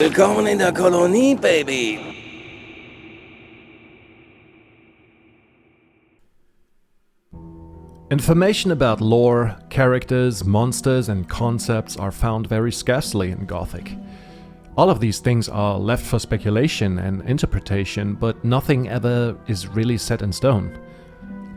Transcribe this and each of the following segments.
Willkommen in der Kolonie, Baby! Information about lore, characters, monsters, and concepts are found very scarcely in Gothic. All of these things are left for speculation and interpretation, but nothing ever is really set in stone.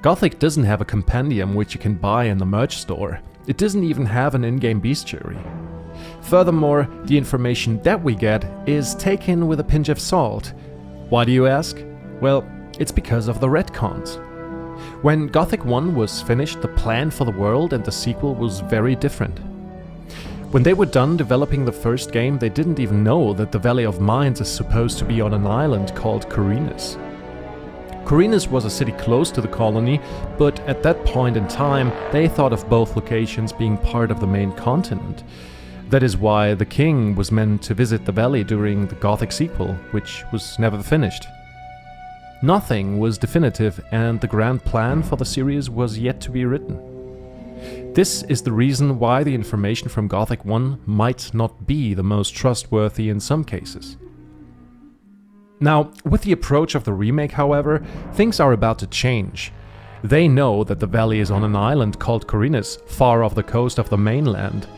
Gothic doesn't have a compendium which you can buy in the merch store. It doesn't even have an in-game bestiary. Furthermore, the information that we get is taken with a pinch of salt. Why do you ask? Well, it's because of the retcons. When Gothic 1 was finished, the plan for the world and the sequel was very different. When they were done developing the first game, they didn't even know that the Valley of Mines is supposed to be on an island called Corinus. Corinus was a city close to the colony, but at that point in time, they thought of both locations being part of the main continent. That is why the king was meant to visit the valley during the Gothic sequel, which was never finished. Nothing was definitive, and the grand plan for the series was yet to be written. This is the reason why the information from Gothic 1 might not be the most trustworthy in some cases. Now, with the approach of the remake, however, things are about to change. They know that the valley is on an island called Corinus, far off the coast of the mainland.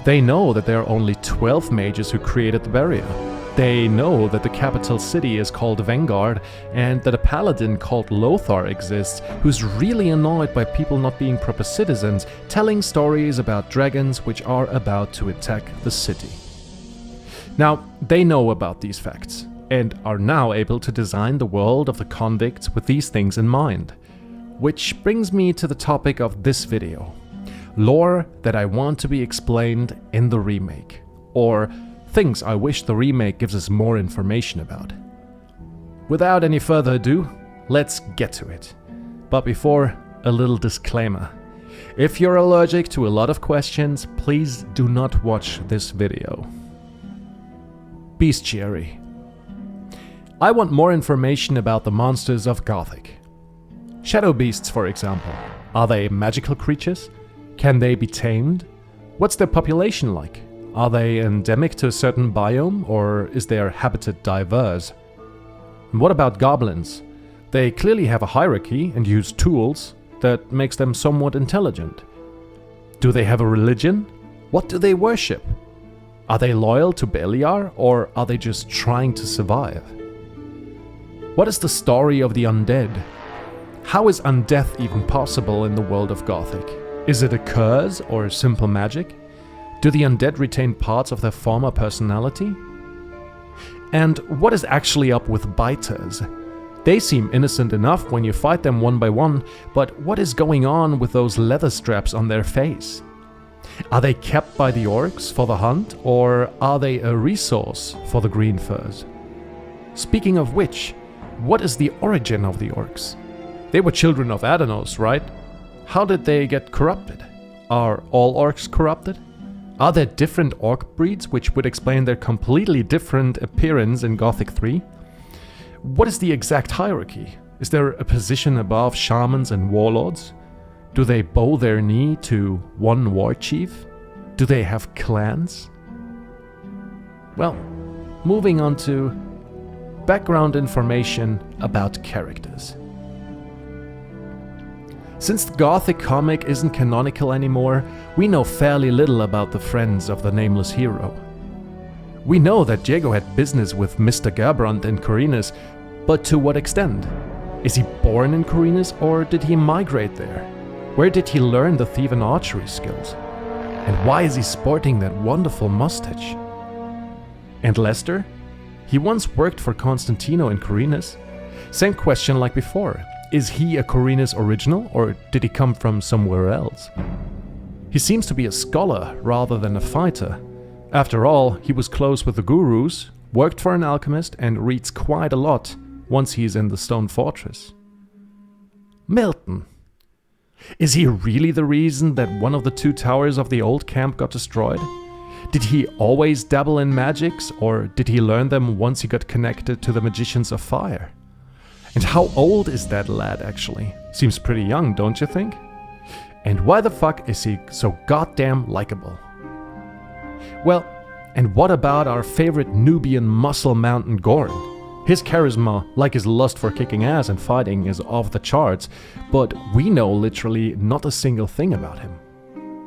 They know that there are only 12 mages who created the barrier. They know that the capital city is called Vanguard, and that a paladin called Lothar exists, who's really annoyed by people not being proper citizens, telling stories about dragons which are about to attack the city. Now, they know about these facts, and are now able to design the world of the convicts with these things in mind. Which brings me to the topic of this video. Lore that I want to be explained in the remake, or things I wish the remake gives us more information about. Without any further ado, let's get to it. But before, a little disclaimer. If you're allergic to a lot of questions, please do not watch this video. Bestiary. I want more information about the monsters of Gothic. Shadow beasts, for example. Are they magical creatures? Can they be tamed? What's their population like? Are they endemic to a certain biome, or is their habitat diverse? And what about goblins? They clearly have a hierarchy and use tools that makes them somewhat intelligent. Do they have a religion? What do they worship? Are they loyal to Beliar, or are they just trying to survive? What is the story of the undead? How is undeath even possible in the world of Gothic? Is it a curse or simple magic? Do the undead retain parts of their former personality? And what is actually up with biters? They seem innocent enough when you fight them one by one, but what is going on with those leather straps on their face? Are they kept by the orcs for the hunt, or are they a resource for the green furs? Speaking of which, what is the origin of the orcs? They were children of Adanos, right? How did they get corrupted? Are all orcs corrupted? Are there different orc breeds which would explain their completely different appearance in Gothic 3? What is the exact hierarchy? Is there a position above shamans and warlords? Do they bow their knee to one war chief? Do they have clans? Well, moving on to background information about characters. Since the Gothic comic isn't canonical anymore, we know fairly little about the friends of the nameless hero. We know that Diego had business with Mr. Gerbrand in Corinus, but to what extent? Is he born in Corinus, or did he migrate there? Where did he learn the thief and archery skills? And why is he sporting that wonderful mustache? And Lester? He once worked for Constantino in Corinus. Same question like before. Is he a Corinus original, or did he come from somewhere else? He seems to be a scholar rather than a fighter. After all, he was close with the gurus, worked for an alchemist, and reads quite a lot once he's in the stone fortress. Milton. Is he really the reason that one of the two towers of the old camp got destroyed? Did he always dabble in magics, or did he learn them once he got connected to the magicians of fire? And how old is that lad actually? Seems pretty young, don't you think? And why the fuck is he so goddamn likable? Well, And what about our favorite Nubian muscle mountain Gorn? His charisma, like his lust for kicking ass and fighting, is off the charts, but we know literally not a single thing about him.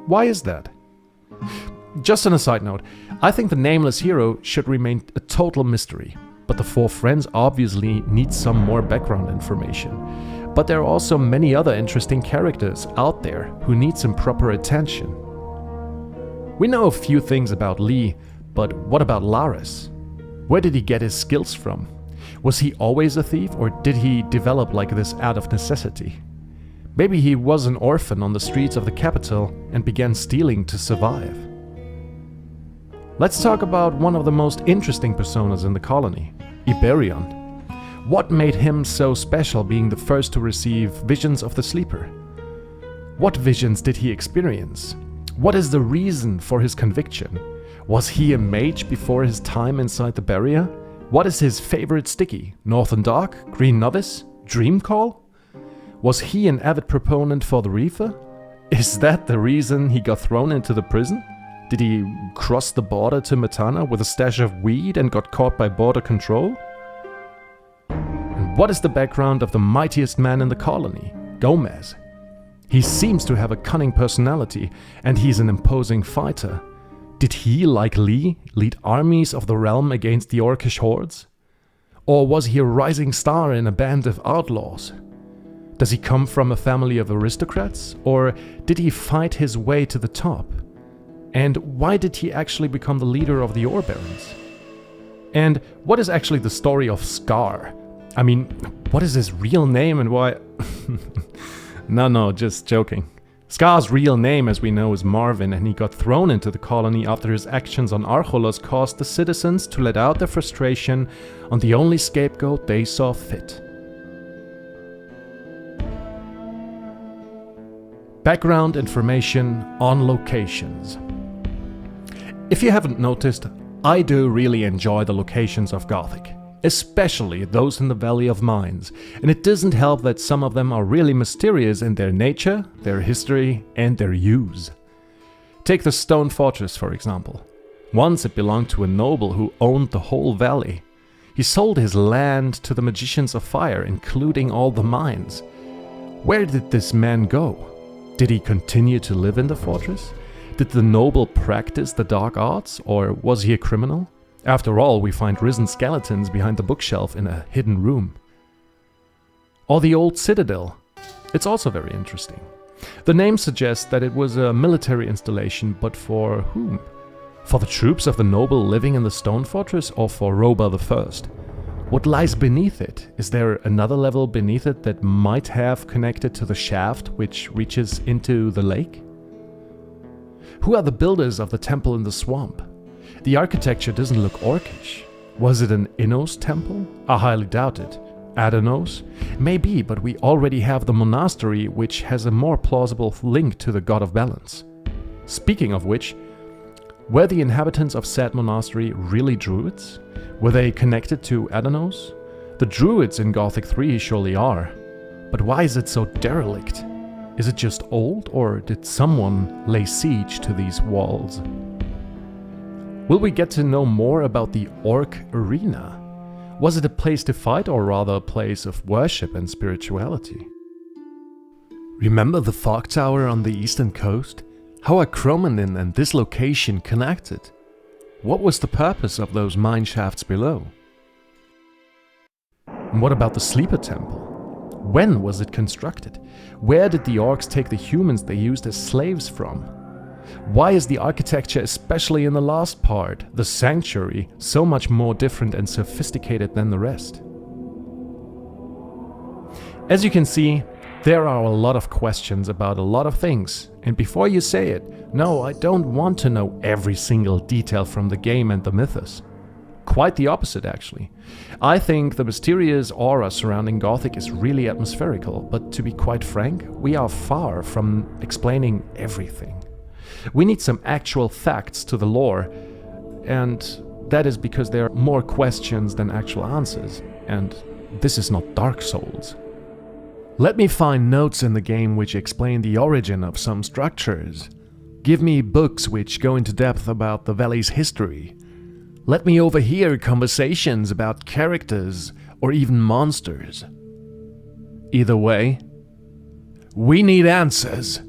Why is that? Just on a side note, I think the nameless hero should remain a total mystery, but the four friends obviously need some more background information. But there are also many other interesting characters out there who need some proper attention. We know a few things about Lee, but what about Laris? Where did he get his skills from? Was he always a thief, or did he develop like this out of necessity? Maybe he was an orphan on the streets of the capital and began stealing to survive. Let's talk about one of the most interesting personas in the colony, Iberion. What made him so special, being the first to receive visions of the sleeper? What visions did he experience? What is the reason for his conviction? Was he a mage before his time inside the barrier? What is his favorite sticky? Northern Dark? Green Novice? Dream Call? Was he an avid proponent for the Reefer? Is that the reason he got thrown into the prison? Did he cross the border to Matana with a stash of weed and got caught by border control? And what is the background of the mightiest man in the colony, Gomez? He seems to have a cunning personality, and he's an imposing fighter. Did he, like Lee, lead armies of the realm against the orcish hordes? Or was he a rising star in a band of outlaws? Does he come from a family of aristocrats, or did he fight his way to the top? And why did he actually become the leader of the Ore Barons? And what is actually the story of Scar? I mean, what is his real name and why... No, just joking. Scar's real name, as we know, is Marvin, and he got thrown into the colony after his actions on Archolos caused the citizens to let out their frustration on the only scapegoat they saw fit. Background information on locations. If you haven't noticed, I do really enjoy the locations of Gothic, especially those in the Valley of Mines, and it doesn't help that some of them are really mysterious in their nature, their history, and their use. Take the Stone Fortress, for example. Once it belonged to a noble who owned the whole valley. He sold his land to the Magicians of Fire, including all the mines. Where did this man go? Did he continue to live in the fortress? Did the noble practice the dark arts, or was he a criminal? After all, we find risen skeletons behind the bookshelf in a hidden room. Or the old citadel. It's also very interesting. The name suggests that it was a military installation, but for whom? For the troops of the noble living in the stone fortress, or for Roba I? What lies beneath it? Is there another level beneath it that might have connected to the shaft which reaches into the lake? Who are the builders of the temple in the swamp? The architecture doesn't look orcish. Was it an Innos temple? I highly doubt it. Adanos? Maybe, but we already have the monastery, which has a more plausible link to the God of Balance. Speaking of which, were the inhabitants of said monastery really druids? Were they connected to Adanos? The druids in Gothic 3 surely are. But why is it so derelict? Is it just old, or did someone lay siege to these walls? Will we get to know more about the Orc Arena? Was it a place to fight, or rather a place of worship and spirituality? Remember the fog tower on the eastern coast? How are Cromanin and this location connected? What was the purpose of those mine shafts below? And what about the Sleeper Temple? When was it constructed? Where did the orcs take the humans they used as slaves from? Why is the architecture, especially in the last part, the sanctuary, so much more different and sophisticated than the rest? As you can see, there are a lot of questions about a lot of things, and before you say it, no, I don't want to know every single detail from the game and the mythos. Quite the opposite, actually. I think the mysterious aura surrounding Gothic is really atmospherical, but to be quite frank, we are far from explaining everything. We need some actual facts to the lore, and that is because there are more questions than actual answers, and this is not Dark Souls. Let me find notes in the game which explain the origin of some structures. Give me books which go into depth about the valley's history. Let me overhear conversations about characters or even monsters. Either way, we need answers.